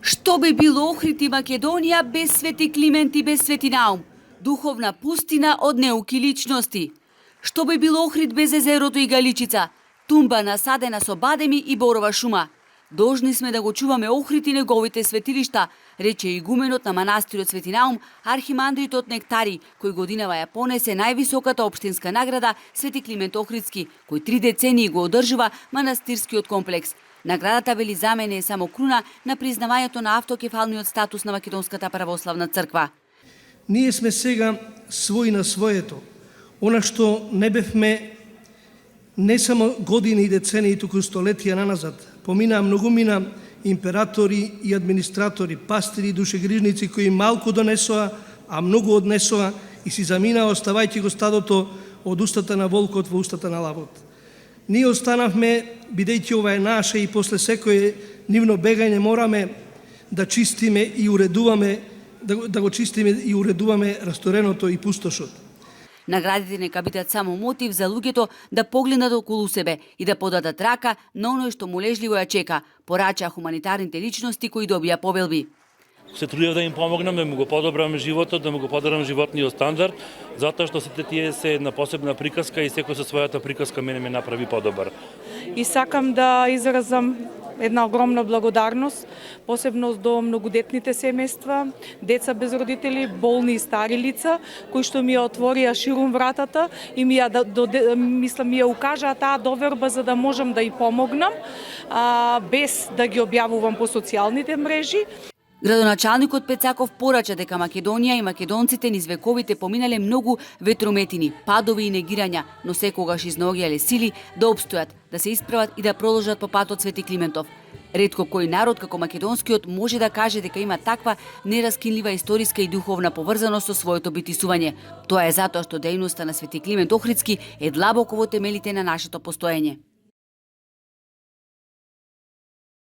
Што би било Охрид и Македонија без Свети Климент и без Свети Наум? Духовна пустина од неуки личности. Што би било Охрид без езерото и Галичица? Тумба насадена со бадеми и борова шума. Должни сме да го чуваме Охрид и неговите светилишта, рече игуменот на манастирот Свети Наум, архимандрит од Нектари, кој годинава ја понесе највисоката општинска награда Свети Климент Охридски, кој 3 децении го одржува манастирскиот комплекс. Наградата, вели, за мене е само круна на признавањето на автокефалниот статус на Македонската православна црква. Ние сме сега своји на своето. Она што не бевме не само години и децении, туку столетија наназад. Поминаа многумина императори и администратори, пастири и душегрижници кои малку донесоа, а многу однесоа и си заминаа оставајќи го стадото од устата на волкот во устата на лавот. Ние останавме, бидејќи ова е наше и после секое нивно бегање мораме да чистиме и уредуваме, да го чистиме и уредуваме растореното и пустошот. Наградите нека бидат само мотив за луѓето да погледнат околу себе и да подадат рака на оној што молежливо ја чека, порачаа хуманитарните личности кои добија побелби. Се трудев да им помогнам, да му го подобрам животот, да му го подобрам животниот стандард, затоа што сите тие се една посебна приказка и секој со својата приказка мене ме направи подобар. И сакам да изразам една огромна благодарност, посебно до многодетните семејства, деца без родители, болни и стари лица, кои што ми ја отворија ширум вратата и ми ја укажаа таа доверба за да можам да и помогнам, без да ги објавувам по социјалните мрежи. Градоначалникот Пецаков порача дека Македонија и македонците низ вековите поминале многу ветрометини, падови и негирања, но секогаш изнаоѓале сили да опстојат, да се исправат и да продолжат по патот Свети Климентов. Ретко кој народ како македонскиот може да каже дека има таква нераскинлива историска и духовна поврзаност со своето битисување. Тоа е затоа што дејноста на Свети Климент Охридски е длабоко во темелите на нашето постоење.